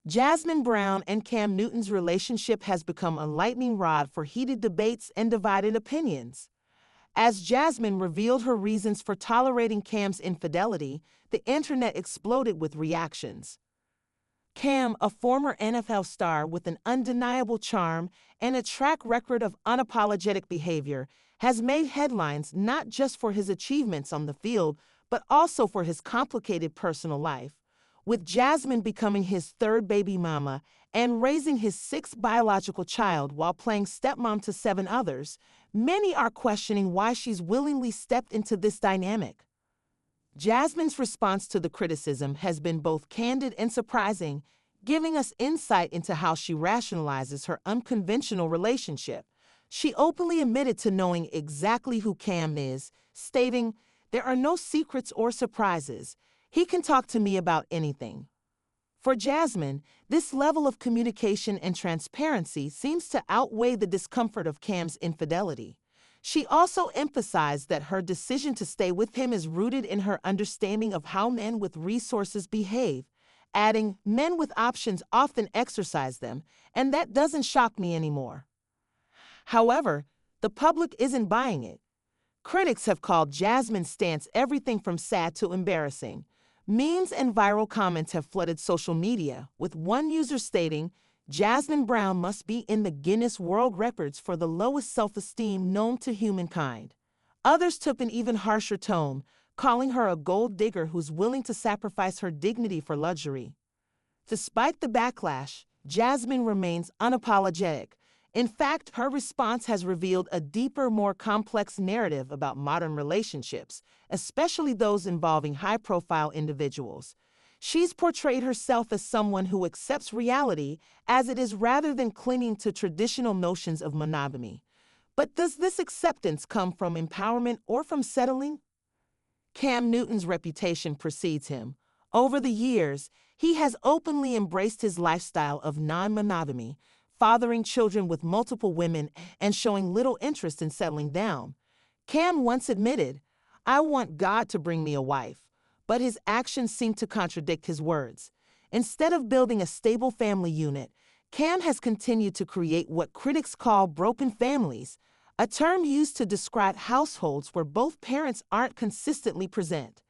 Jasmin Brown and Cam Newton's relationship has become a lightning rod for heated debates and divided opinions. As Jasmin revealed her reasons for tolerating Cam's infidelity, the internet exploded with reactions. Cam, a former NFL star with an undeniable charm and a track record of unapologetic behavior, has made headlines not just for his achievements on the field, but also for his complicated personal life. With Jasmin becoming his third baby mama and raising his sixth biological child while playing stepmom to 7 others, many are questioning why she's willingly stepped into this dynamic. Jasmin's response to the criticism has been both candid and surprising, giving us insight into how she rationalizes her unconventional relationship. She openly admitted to knowing exactly who Cam is, stating, "There are no secrets or surprises. He can talk to me about anything." For Jasmin, this level of communication and transparency seems to outweigh the discomfort of Cam's infidelity. She also emphasized that her decision to stay with him is rooted in her understanding of how men with resources behave, adding, "Men with options often exercise them, and that doesn't shock me anymore." However, the public isn't buying it. Critics have called Jasmin's stance everything from sad to embarrassing. Memes and viral comments have flooded social media, with one user stating, "Jasmin Brown must be in the Guinness World Records for the lowest self-esteem known to humankind." Others took an even harsher tone, calling her a gold digger who's willing to sacrifice her dignity for luxury. Despite the backlash, Jasmin remains unapologetic. In fact, her response has revealed a deeper, more complex narrative about modern relationships, especially those involving high-profile individuals. She's portrayed herself as someone who accepts reality as it is rather than clinging to traditional notions of monogamy. But does this acceptance come from empowerment or from settling? Cam Newton's reputation precedes him. Over the years, he has openly embraced his lifestyle of non-monogamy, fathering children with multiple women and showing little interest in settling down. Cam once admitted, "I want God to bring me a wife," but his actions seem to contradict his words. Instead of building a stable family unit, Cam has continued to create what critics call broken families, a term used to describe households where both parents aren't consistently present.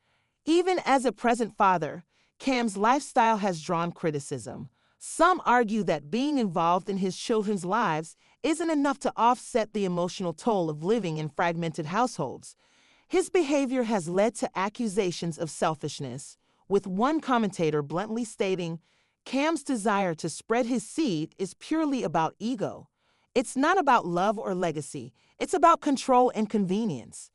Even as a present father, Cam's lifestyle has drawn criticism. Some argue that being involved in his children's lives isn't enough to offset the emotional toll of living in fragmented households. His behavior has led to accusations of selfishness, with one commentator bluntly stating, "Cam's desire to spread his seed is purely about ego. It's not about love or legacy, it's about control and convenience."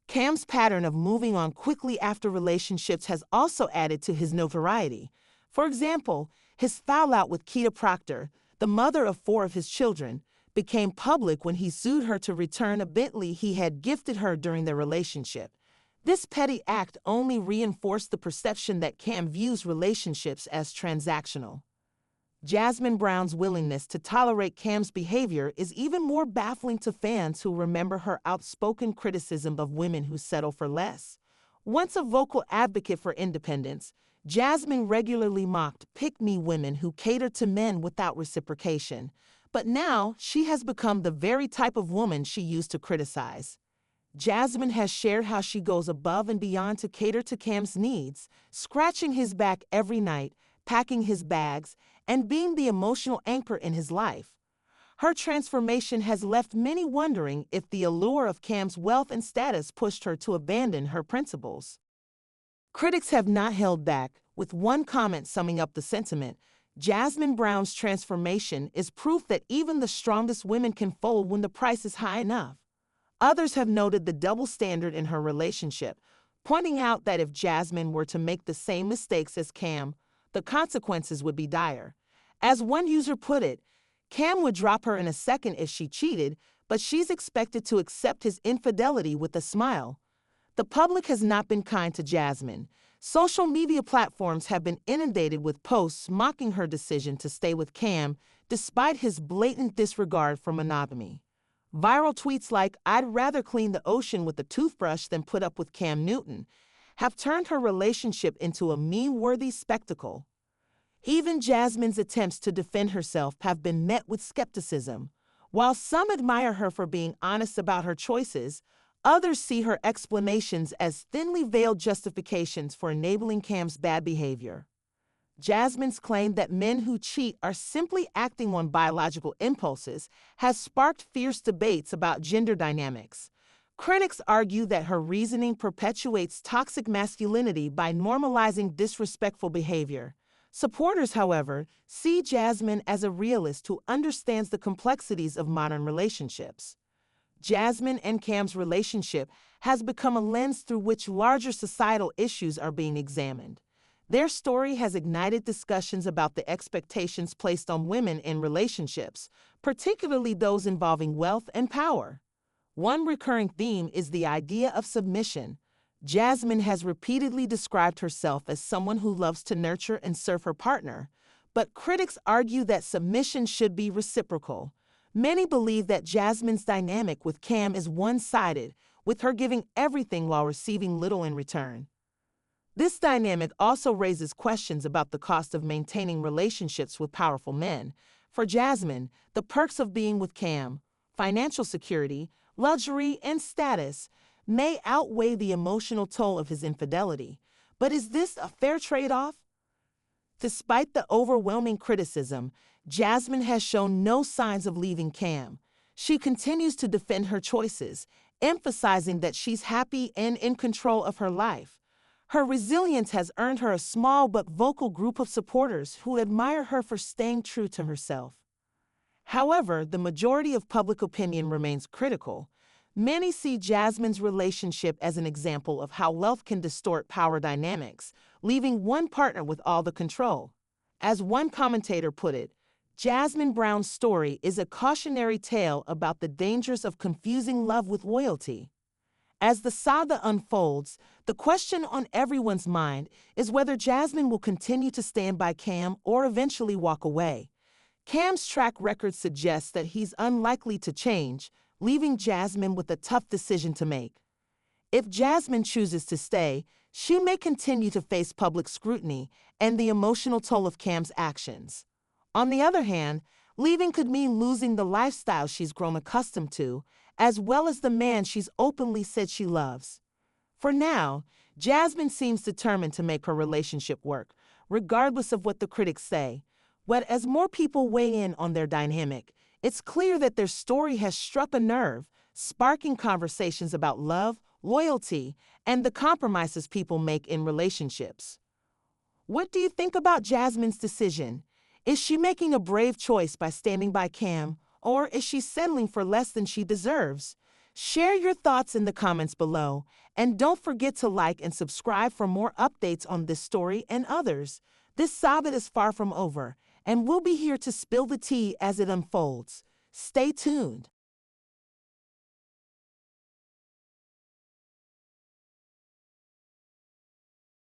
Cam's pattern of moving on quickly after relationships has also added to his notoriety. For example, his fallout with Keita Proctor, the mother of 4 of his children, became public when he sued her to return a Bentley he had gifted her during their relationship. This petty act only reinforced the perception that Cam views relationships as transactional. Jasmin Brown's willingness to tolerate Cam's behavior is even more baffling to fans who remember her outspoken criticism of women who settle for less. Once a vocal advocate for independence, Jasmin regularly mocked pick-me women who cater to men without reciprocation. But now, she has become the very type of woman she used to criticize. Jasmin has shared how she goes above and beyond to cater to Cam's needs, scratching his back every night, packing his bags, and being the emotional anchor in his life. Her transformation has left many wondering if the allure of Cam's wealth and status pushed her to abandon her principles. Critics have not held back, with one comment summing up the sentiment, "Jasmin Brown's transformation is proof that even the strongest women can fold when the price is high enough." Others have noted the double standard in her relationship, pointing out that if Jasmin were to make the same mistakes as Cam, the consequences would be dire. As one user put it, "Cam would drop her in a second if she cheated, but she's expected to accept his infidelity with a smile." The public has not been kind to Jasmin. Social media platforms have been inundated with posts mocking her decision to stay with Cam despite his blatant disregard for monogamy. Viral tweets like, "I'd rather clean the ocean with a toothbrush than put up with Cam Newton," have turned her relationship into a meme-worthy spectacle. Even Jasmin's attempts to defend herself have been met with skepticism. While some admire her for being honest about her choices, others see her explanations as thinly veiled justifications for enabling Cam's bad behavior. Jasmin's claim that men who cheat are simply acting on biological impulses has sparked fierce debates about gender dynamics. Critics argue that her reasoning perpetuates toxic masculinity by normalizing disrespectful behavior. Supporters, however, see Jasmin as a realist who understands the complexities of modern relationships. Jasmin and Cam's relationship has become a lens through which larger societal issues are being examined. Their story has ignited discussions about the expectations placed on women in relationships, particularly those involving wealth and power. One recurring theme is the idea of submission. Jasmin has repeatedly described herself as someone who loves to nurture and serve her partner, but critics argue that submission should be reciprocal. Many believe that Jasmin's dynamic with Cam is one-sided, with her giving everything while receiving little in return. This dynamic also raises questions about the cost of maintaining relationships with powerful men. For Jasmin, the perks of being with Cam, financial security, luxury, and status, may outweigh the emotional toll of his infidelity. But is this a fair trade-off? Despite the overwhelming criticism, Jasmin has shown no signs of leaving Cam. She continues to defend her choices, emphasizing that she's happy and in control of her life. Her resilience has earned her a small but vocal group of supporters who admire her for staying true to herself. However, the majority of public opinion remains critical. Many see Jasmin's relationship as an example of how wealth can distort power dynamics, leaving one partner with all the control. As one commentator put it, Jasmin Brown's story is a cautionary tale about the dangers of confusing love with loyalty. As the saga unfolds, the question on everyone's mind is whether Jasmin will continue to stand by Cam or eventually walk away. Cam's track record suggests that he's unlikely to change, leaving Jasmin with a tough decision to make. If Jasmin chooses to stay, she may continue to face public scrutiny and the emotional toll of Cam's actions. On the other hand, leaving could mean losing the lifestyle she's grown accustomed to, as well as the man she's openly said she loves. For now, Jasmin seems determined to make her relationship work, regardless of what the critics say. But as more people weigh in on their dynamic, it's clear that their story has struck a nerve, sparking conversations about love, loyalty, and the compromises people make in relationships. What do you think about Jasmin's decision? Is she making a brave choice by standing by Cam, or is she settling for less than she deserves? Share your thoughts in the comments below, and don't forget to like and subscribe for more updates on this story and others. This saga is far from over, and we'll be here to spill the tea as it unfolds. Stay tuned.